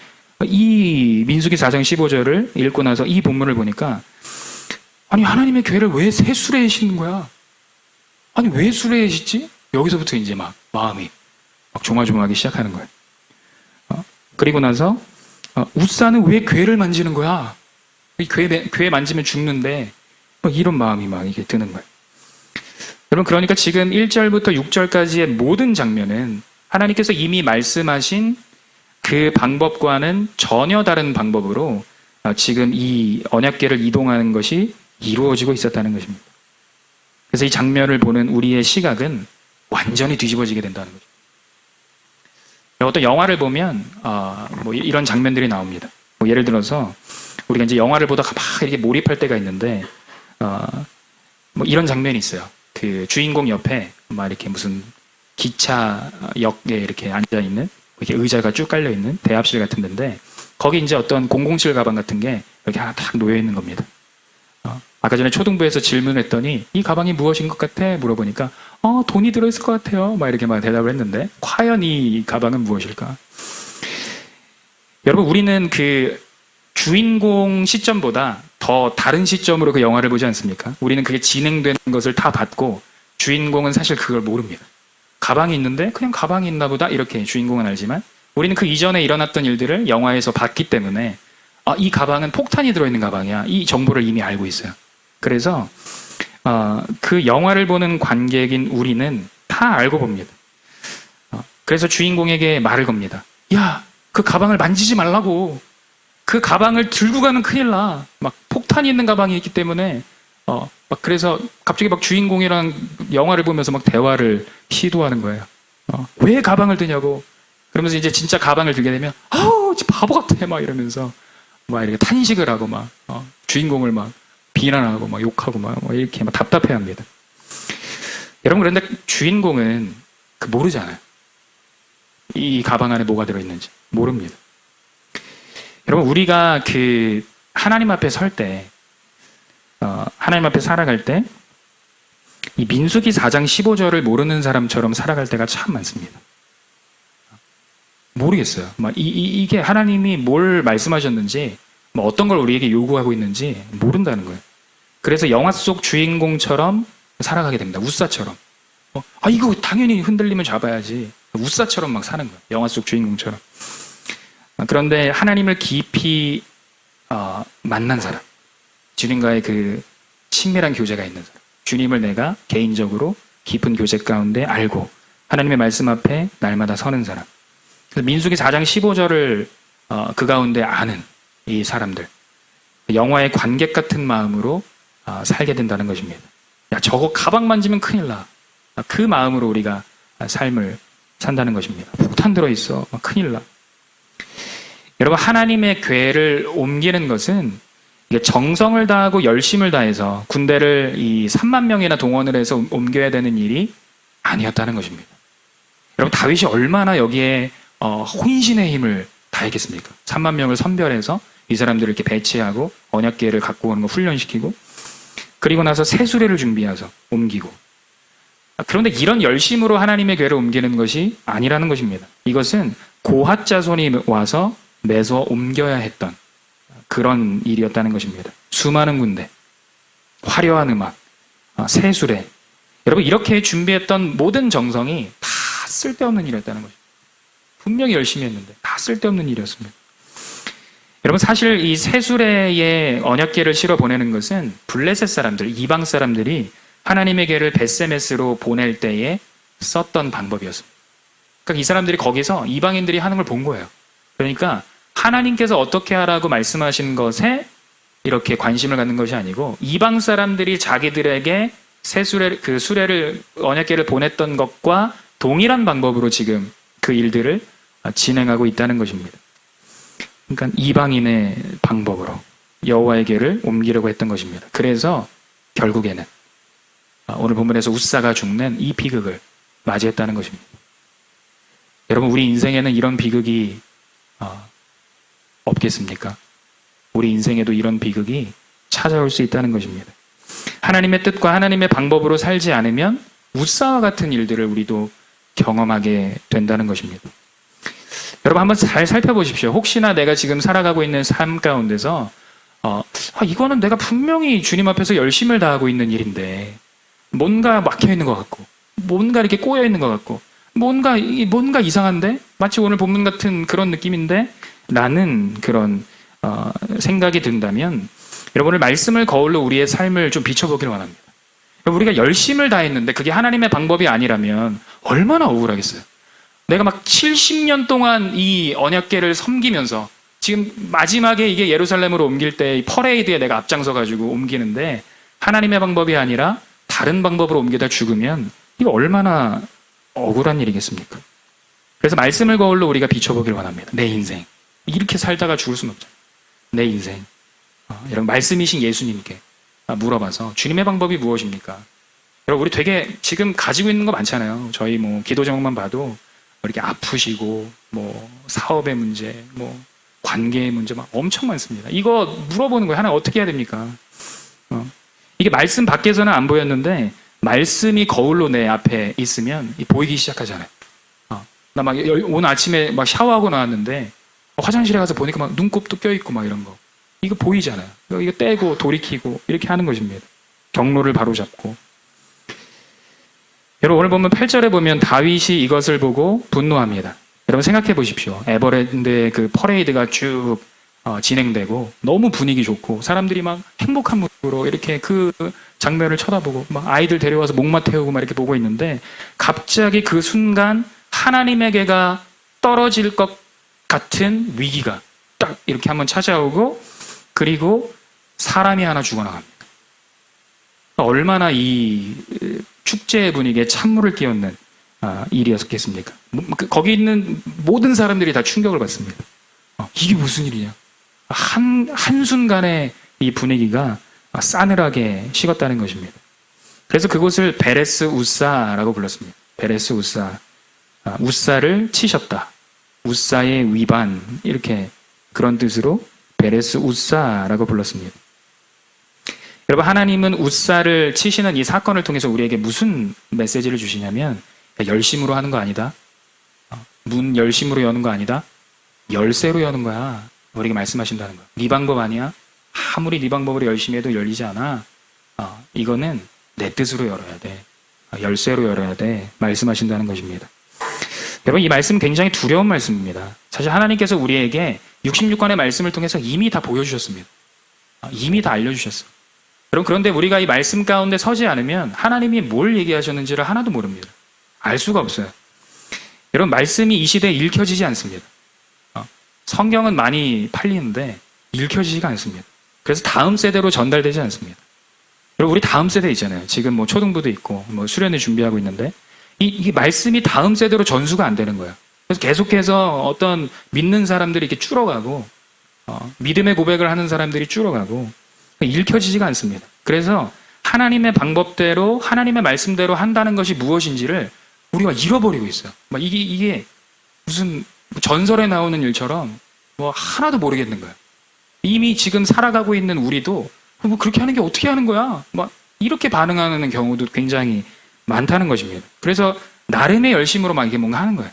이 민수기 4장 15절을 읽고 나서 이 본문을 보니까 아니 하나님의 궤를 왜 새수레에 싣는 거야? 아니 왜 수레에 싣지? 여기서부터 이제 마음이 조마조마하기 시작하는 거예요. 그리고 나서 웃사는 왜 궤를 만지는 거야? 궤 만지면 죽는데 이런 마음이 이게 드는 거예요. 여러분 그러니까 지금 1절부터 6절까지의 모든 장면은 하나님께서 이미 말씀하신 그 방법과는 전혀 다른 방법으로 지금 이 언약궤를 이동하는 것이 이루어지고 있었다는 것입니다. 그래서 이 장면을 보는 우리의 시각은 완전히 뒤집어지게 된다는 거죠. 어떤 영화를 보면 이런 장면들이 나옵니다. 예를 들어서 우리가 이제 영화를 보다가 막 이렇게 몰입할 때가 있는데 뭐 이런 장면이 있어요. 그 주인공 옆에 막 이렇게 무슨 기차역에 이렇게 앉아 있는 이렇게 의자가 쭉 깔려 있는 대합실 같은 데인데 거기 이제 어떤 007 가방 같은 게 이렇게 하나 딱 놓여 있는 겁니다. 아까 전에 초등부에서 질문했더니 이 가방이 무엇인 것 같아? 물어보니까 돈이 들어있을 것 같아요. 막 이렇게 막 대답을 했는데 과연 이 가방은 무엇일까? 여러분 우리는 그 주인공 시점보다 더 다른 시점으로 그 영화를 보지 않습니까? 우리는 그게 진행되는 것을 다 봤고 주인공은 사실 그걸 모릅니다. 가방이 있는데 그냥 가방이 있나 보다 이렇게 주인공은 알지만 우리는 그 이전에 일어났던 일들을 영화에서 봤기 때문에 이 가방은 폭탄이 들어있는 가방이야. 이 정보를 이미 알고 있어요. 그래서 그 영화를 보는 관객인 우리는 다 알고 봅니다. 그래서 주인공에게 말을 겁니다. 야, 그 가방을 만지지 말라고. 그 가방을 들고 가면 큰일 나. 막 폭탄이 있는 가방이 있기 때문에 막 그래서 갑자기 막 주인공이랑 영화를 보면서 막 대화를 시도하는 거예요. 왜 가방을 드냐고. 그러면서 이제 진짜 가방을 들게 되면 아우 바보 같아 막 이러면서 막 이렇게 탄식을 하고 막 주인공을 막 비난하고 막 욕하고 막 이렇게 막 답답해합니다. 여러분 그런데 주인공은 모르잖아요. 이 가방 안에 뭐가 들어있는지 모릅니다. 여러분 우리가 그 하나님 앞에 설 때, 하나님 앞에 살아갈 때 이 민수기 4장 15절을 모르는 사람처럼 살아갈 때가 참 많습니다. 모르겠어요. 막 이게 하나님이 뭘 말씀하셨는지, 뭐 어떤 걸 우리에게 요구하고 있는지 모른다는 거예요. 그래서 영화 속 주인공처럼 살아가게 됩니다. 우사처럼. 이거 당연히 흔들리면 잡아야지. 우사처럼 막 사는 거예요. 영화 속 주인공처럼. 그런데 하나님을 깊이 만난 사람, 주님과의 그 친밀한 교제가 있는 사람, 주님을 내가 개인적으로 깊은 교제 가운데 알고 하나님의 말씀 앞에 날마다 서는 사람. 그래서 민수기 4장 15절을 그 가운데 아는 이 사람들, 영화의 관객 같은 마음으로 살게 된다는 것입니다. 야, 저거 가방 만지면 큰일 나. 그 마음으로 우리가 삶을 산다는 것입니다. 폭탄 들어있어. 큰일 나. 여러분, 하나님의 궤를 옮기는 것은 정성을 다하고 열심을 다해서 군대를 이 3만 명이나 동원을 해서 옮겨야 되는 일이 아니었다는 것입니다. 여러분, 다윗이 얼마나 여기에 혼신의 힘을 다했겠습니까? 3만 명을 선별해서 이 사람들을 이렇게 배치하고 언약궤를 갖고 오는 거 훈련시키고 그리고 나서 새 수레를 준비해서 옮기고. 그런데 이런 열심으로 하나님의 궤를 옮기는 것이 아니라는 것입니다. 이것은 고핫 자손이 와서 매서 옮겨야 했던 그런 일이었다는 것입니다. 수많은 군대, 화려한 음악, 새 수레. 여러분, 이렇게 준비했던 모든 정성이 다 쓸데없는 일이었다는 것입니다. 분명히 열심히 했는데 다 쓸데없는 일이었습니다. 여러분, 사실 이 새 수레에 언약궤를 실어 보내는 것은 블레셋 사람들, 이방 사람들이 하나님의 궤를 벳세메스로 보낼 때에 썼던 방법이었습니다. 그러니까 이 사람들이 거기서 이방인들이 하는 걸 본 거예요. 그러니까 하나님께서 어떻게 하라고 말씀하신 것에 이렇게 관심을 갖는 것이 아니고 이방 사람들이 자기들에게 새 수레, 그 수레를 언약궤를 보냈던 것과 동일한 방법으로 지금 그 일들을 진행하고 있다는 것입니다. 그러니까 이방인의 방법으로 여호와의 궤를 옮기려고 했던 것입니다. 그래서 결국에는 오늘 본문에서 우사가 죽는 이 비극을 맞이했다는 것입니다. 여러분, 우리 인생에는 이런 비극이 없겠습니까? 우리 인생에도 이런 비극이 찾아올 수 있다는 것입니다. 하나님의 뜻과 하나님의 방법으로 살지 않으면 우사와 같은 일들을 우리도 경험하게 된다는 것입니다. 여러분, 한번 잘 살펴보십시오. 혹시나 내가 지금 살아가고 있는 삶 가운데서 이거는 내가 분명히 주님 앞에서 열심을 다하고 있는 일인데 뭔가 막혀 있는 것 같고 뭔가 이렇게 꼬여 있는 것 같고 뭔가 이상한데 마치 오늘 본문 같은 그런 느낌인데 라는 그런 생각이 든다면 여러분을 말씀을 거울로 우리의 삶을 좀 비춰보기를 원합니다. 우리가 열심을 다했는데 그게 하나님의 방법이 아니라면 얼마나 억울하겠어요. 내가 막 70년 동안 이 언약궤를 섬기면서 지금 마지막에 이게 예루살렘으로 옮길 때 이 퍼레이드에 내가 앞장서가지고 옮기는데 하나님의 방법이 아니라 다른 방법으로 옮기다 죽으면 이거 얼마나 억울한 일이겠습니까? 그래서 말씀을 거울로 우리가 비춰보길 원합니다. 내 인생. 이렇게 살다가 죽을 수는 없잖아요. 내 인생. 여러분, 말씀이신 예수님께 물어봐서 주님의 방법이 무엇입니까? 여러분, 우리 되게 지금 가지고 있는 거 많잖아요. 저희 뭐 기도 제목만 봐도 이렇게 아프시고 뭐 사업의 문제, 뭐 관계의 문제 막 엄청 많습니다. 이거 물어보는 거예요. 하나 어떻게 해야 됩니까? 이게 말씀 밖에서는 안 보였는데 말씀이 거울로 내 앞에 있으면 보이기 시작하잖아요. 나 막 오늘 아침에 막 샤워하고 나왔는데 화장실에 가서 보니까 막 눈곱도 껴있고 막 이런 거. 이거 보이잖아요. 이거 떼고 돌이키고 이렇게 하는 것입니다. 경로를 바로잡고. 여러분, 오늘 보면 8절에 보면 다윗이 이것을 보고 분노합니다. 여러분 생각해 보십시오. 에버랜드의 그 퍼레이드가 쭉 진행되고 너무 분위기 좋고 사람들이 막 행복한 모습으로 이렇게 그 장면을 쳐다보고 막 아이들 데려와서 목마 태우고 막 이렇게 보고 있는데 갑자기 그 순간 하나님에게가 떨어질 것 같은 위기가 딱 이렇게 한번 찾아오고 그리고 사람이 하나 죽어나갑니다. 얼마나 이 축제 분위기에 찬물을 끼얹는 일이었겠습니까? 거기 있는 모든 사람들이 다 충격을 받습니다. 이게 무슨 일이냐? 한순간에 이 분위기가 싸늘하게 식었다는 것입니다. 그래서 그곳을 베레스 우사라고 불렀습니다. 베레스 우사. 우사를 치셨다. 우사의 위반. 이렇게 그런 뜻으로 베레스 우사라고 불렀습니다. 여러분, 하나님은 우사를 치시는 이 사건을 통해서 우리에게 무슨 메시지를 주시냐면 열심으로 하는 거 아니다. 문 열심으로 여는 거 아니다. 열쇠로 여는 거야. 우리에게 말씀하신다는 거야. 네 방법 아니야. 아무리 네 방법으로 열심히 해도 열리지 않아. 이거는 내 뜻으로 열어야 돼. 열쇠로 열어야 돼. 말씀하신다는 것입니다. 여러분, 이 말씀 굉장히 두려운 말씀입니다. 사실 하나님께서 우리에게 66권의 말씀을 통해서 이미 다 보여주셨습니다. 이미 다 알려주셨어. 여러분, 그런데 우리가 이 말씀 가운데 서지 않으면 하나님이 뭘 얘기하셨는지를 하나도 모릅니다. 알 수가 없어요. 여러분, 말씀이 이 시대에 읽혀지지 않습니다. 성경은 많이 팔리는데 읽혀지지가 않습니다. 그래서 다음 세대로 전달되지 않습니다. 여러분, 우리 다음 세대 있잖아요. 지금 뭐 초등부도 있고 뭐 수련회 준비하고 있는데 이 말씀이 다음 세대로 전수가 안 되는 거예요. 그래서 계속해서 어떤 믿는 사람들이 이렇게 줄어가고 믿음의 고백을 하는 사람들이 줄어가고 읽혀지지가 않습니다. 그래서 하나님의 방법대로 하나님의 말씀대로 한다는 것이 무엇인지를 우리가 잃어버리고 있어요. 막 이게 무슨 전설에 나오는 일처럼 뭐 하나도 모르겠는 거예요. 이미 지금 살아가고 있는 우리도 뭐 그렇게 하는 게 어떻게 하는 거야? 막 이렇게 반응하는 경우도 굉장히 많다는 것입니다. 그래서 나름의 열심으로 막 이게 뭔가 하는 거예요.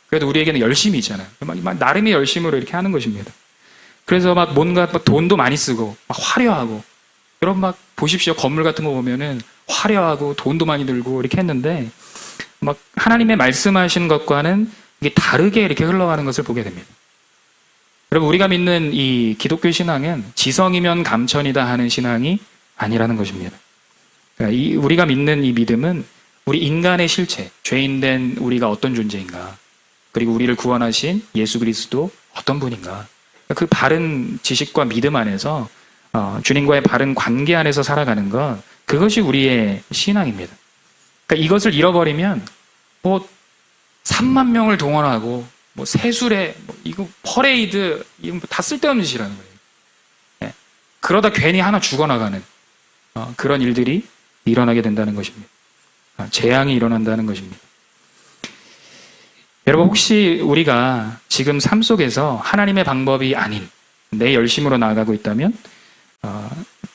그래도 우리에게는 열심이 있잖아요. 막 나름의 열심으로 이렇게 하는 것입니다. 그래서 막 뭔가 막 돈도 많이 쓰고 막 화려하고 여러분 막 보십시오. 건물 같은 거 보면은 화려하고 돈도 많이 들고 이렇게 했는데 막 하나님의 말씀하신 것과는 이게 다르게 이렇게 흘러가는 것을 보게 됩니다. 여러분, 우리가 믿는 이 기독교 신앙은 지성이면 감천이다 하는 신앙이 아니라는 것입니다. 그러니까 우리가 믿는 이 믿음은 우리 인간의 실체, 죄인된 우리가 어떤 존재인가, 그리고 우리를 구원하신 예수 그리스도 어떤 분인가, 그 바른 지식과 믿음 안에서 주님과의 바른 관계 안에서 살아가는 것, 그것이 우리의 신앙입니다. 그러니까 이것을 잃어버리면 뭐 3만 명을 동원하고 뭐 세술에 뭐 이거 퍼레이드 이거 다 쓸데없는 짓이라는 거예요. 네. 그러다 괜히 하나 죽어나가는 그런 일들이 일어나게 된다는 것입니다. 재앙이 일어난다는 것입니다. 여러분, 혹시 우리가 지금 삶 속에서 하나님의 방법이 아닌 내 열심으로 나아가고 있다면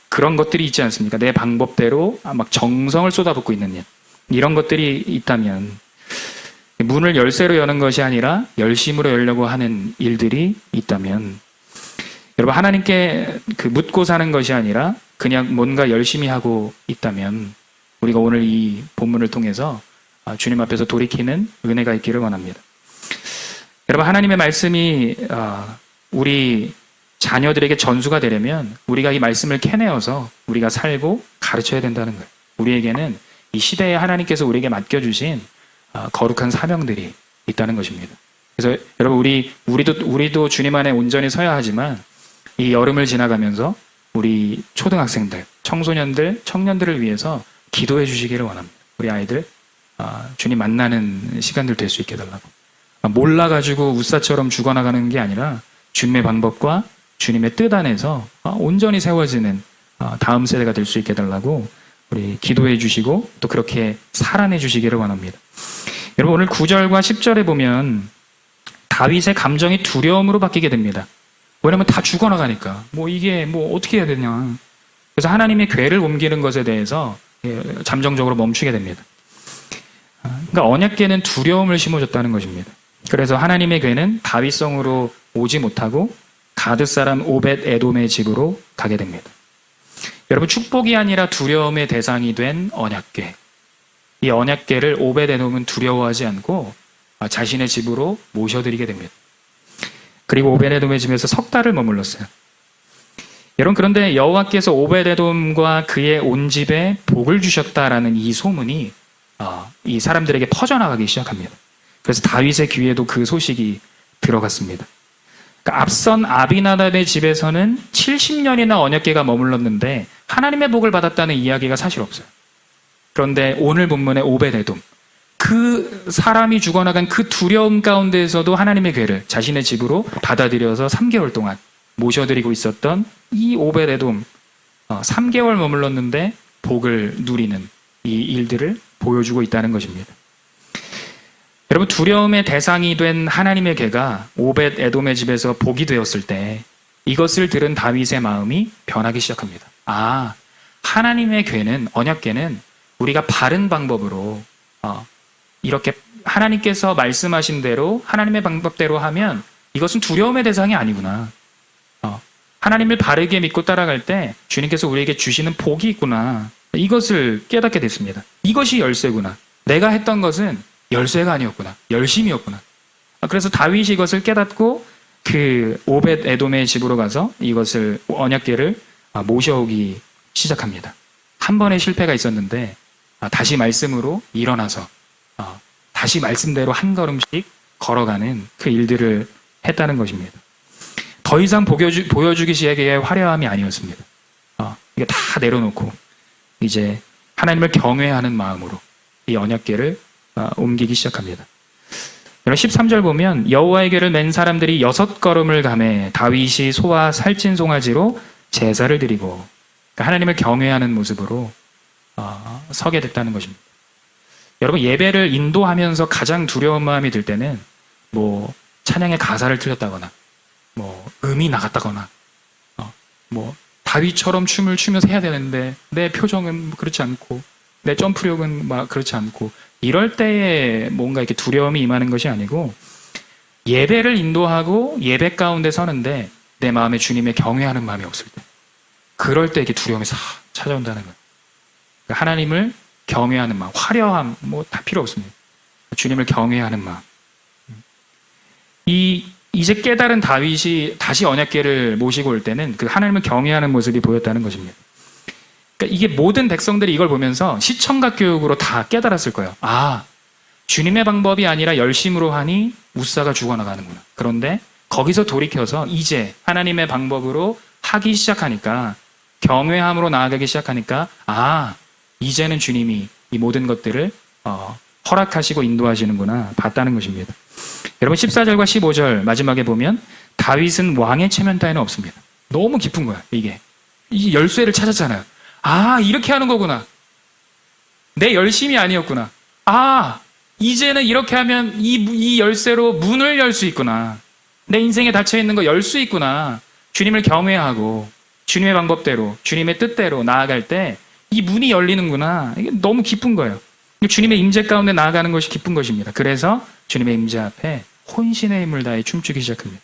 그런 것들이 있지 않습니까? 내 방법대로 막 정성을 쏟아붓고 있는 일, 이런 것들이 있다면 문을 열쇠로 여는 것이 아니라 열심으로 열려고 하는 일들이 있다면 여러분, 하나님께 묻고 사는 것이 아니라 그냥 뭔가 열심히 하고 있다면 우리가 오늘 이 본문을 통해서 주님 앞에서 돌이키는 은혜가 있기를 원합니다. 여러분, 하나님의 말씀이 우리 자녀들에게 전수가 되려면 우리가 이 말씀을 캐내어서 우리가 살고 가르쳐야 된다는 거예요. 우리에게는 이 시대에 하나님께서 우리에게 맡겨주신 거룩한 사명들이 있다는 것입니다. 그래서 여러분, 우리도 주님 안에 온전히 서야 하지만 이 여름을 지나가면서 우리 초등학생들, 청소년들, 청년들을 위해서 기도해 주시기를 원합니다. 우리 아이들 주님 만나는 시간들 될 수 있게 해달라고. 몰라가지고 우사처럼 죽어나가는 게 아니라 주님의 방법과 주님의 뜻 안에서 온전히 세워지는 다음 세대가 될 수 있게 해달라고 우리 기도해 주시고 또 그렇게 살아내 주시기를 원합니다. 여러분 오늘 9절과 10절에 보면 다윗의 감정이 두려움으로 바뀌게 됩니다. 왜냐면 다 죽어나가니까 이게 어떻게 해야 되냐. 그래서 하나님의 궤를 옮기는 것에 대해서 잠정적으로 멈추게 됩니다. 그러니까 언약궤는 두려움을 심어줬다는 것입니다. 그래서 하나님의 궤는 다윗성으로 오지 못하고 가드 사람 오벳 에돔의 집으로 가게 됩니다. 여러분 축복이 아니라 두려움의 대상이 된 언약궤. 이 언약궤를 오벳 에돔은 두려워하지 않고 자신의 집으로 모셔드리게 됩니다. 그리고 오벳 에돔의 집에서 석 달을 머물렀어요. 여러분 그런데 여호와께서 오벳 에돔과 그의 온 집에 복을 주셨다라는 이 소문이 이 사람들에게 퍼져나가기 시작합니다. 그래서 다윗의 귀에도 그 소식이 들어갔습니다. 그러니까 앞선 아비나답의 집에서는 70년이나 언약궤가 머물렀는데 하나님의 복을 받았다는 이야기가 사실 없어요. 그런데 오늘 본문의 오벳 에돔, 그 사람이 죽어나간 그 두려움 가운데에서도 하나님의 궤를 자신의 집으로 받아들여서 3개월 동안 모셔드리고 있었던 이 오벳 에돔, 3개월 머물렀는데 복을 누리는 이 일들을 보여주고 있다는 것입니다. 여러분 두려움의 대상이 된 하나님의 궤가 오벳 에돔의 집에서 복이 되었을 때 이것을 들은 다윗의 마음이 변하기 시작합니다. 하나님의 궤는, 언약궤는 우리가 바른 방법으로 이렇게 하나님께서 말씀하신 대로 하나님의 방법대로 하면 이것은 두려움의 대상이 아니구나. 하나님을 바르게 믿고 따라갈 때 주님께서 우리에게 주시는 복이 있구나. 이것을 깨닫게 됐습니다. 이것이 열쇠구나. 내가 했던 것은 열쇠가 아니었구나. 열심이었구나. 그래서 다윗이 이것을 깨닫고 그 오벳 에돔의 집으로 가서 이것을 언약궤를 모셔오기 시작합니다. 한 번의 실패가 있었는데 다시 말씀으로 일어나서 다시 말씀대로 한 걸음씩 걸어가는 그 일들을 했다는 것입니다. 더 이상 보여주기 시작의 화려함이 아니었습니다. 이게 다 내려놓고 이제 하나님을 경외하는 마음으로 이 언약궤를 옮기기 시작합니다. 13절 보면 여호와의 궤를 맨 사람들이 6걸음을 가매 다윗이 소와 살찐 송아지로 제사를 드리고, 그러니까 하나님을 경외하는 모습으로 서게 됐다는 것입니다. 여러분 예배를 인도하면서 가장 두려운 마음이 들 때는 찬양의 가사를 틀렸다거나 음이 나갔다거나 다윗처럼 춤을 추면서 해야 되는데 내 표정은 그렇지 않고 내 점프력은 그렇지 않고 이럴 때에 뭔가 이렇게 두려움이 임하는 것이 아니고 예배를 인도하고 예배 가운데 서는데 내 마음에 주님의 경외하는 마음이 없을 때 그럴 때 이렇게 두려움이 싹 찾아온다는 거예요. 그러니까 하나님을 경외하는 마음, 화려함 다 필요 없습니다. 주님을 경외하는 마음. 이제 깨달은 다윗이 다시 언약궤를 모시고 올 때는 그 하나님을 경외하는 모습이 보였다는 것입니다. 그러니까 이게 모든 백성들이 이걸 보면서 시청각 교육으로 다 깨달았을 거예요. 주님의 방법이 아니라 열심으로 하니 우사가 죽어나가는구나. 그런데 거기서 돌이켜서 이제 하나님의 방법으로 하기 시작하니까, 경외함으로 나아가기 시작하니까 이제는 주님이 이 모든 것들을 허락하시고 인도하시는구나 봤다는 것입니다. 여러분 14절과 15절 마지막에 보면 다윗은 왕의 체면타에는 없습니다. 너무 깊은 거야. 이게 열쇠를 찾았잖아요. 이렇게 하는 거구나. 내 열심이 아니었구나. 이제는 이렇게 하면 이 열쇠로 문을 열 수 있구나. 내 인생에 닫혀있는 거 열 수 있구나. 주님을 경외하고 주님의 방법대로 주님의 뜻대로 나아갈 때 이 문이 열리는구나. 이게 너무 기쁜 거예요. 주님의 임재 가운데 나아가는 것이 기쁜 것입니다. 그래서 주님의 임재 앞에 혼신의 힘을 다해 춤추기 시작합니다.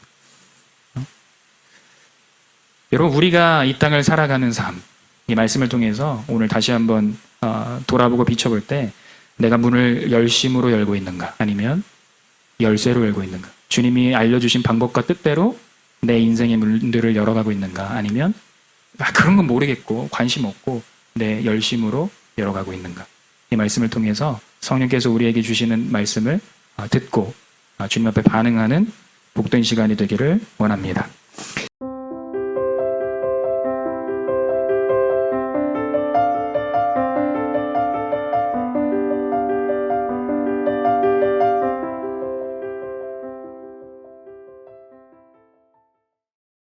여러분 우리가 이 땅을 살아가는 삶, 이 말씀을 통해서 오늘 다시 한번 돌아보고 비춰볼 때 내가 문을 열심으로 열고 있는가, 아니면 열쇠로 열고 있는가, 주님이 알려주신 방법과 뜻대로 내 인생의 문들을 열어가고 있는가, 아니면 그런 건 모르겠고 관심 없고 내 열심으로 열어가고 있는가. 이 말씀을 통해서 성령께서 우리에게 주시는 말씀을 듣고 주님 앞에 반응하는 복된 시간이 되기를 원합니다.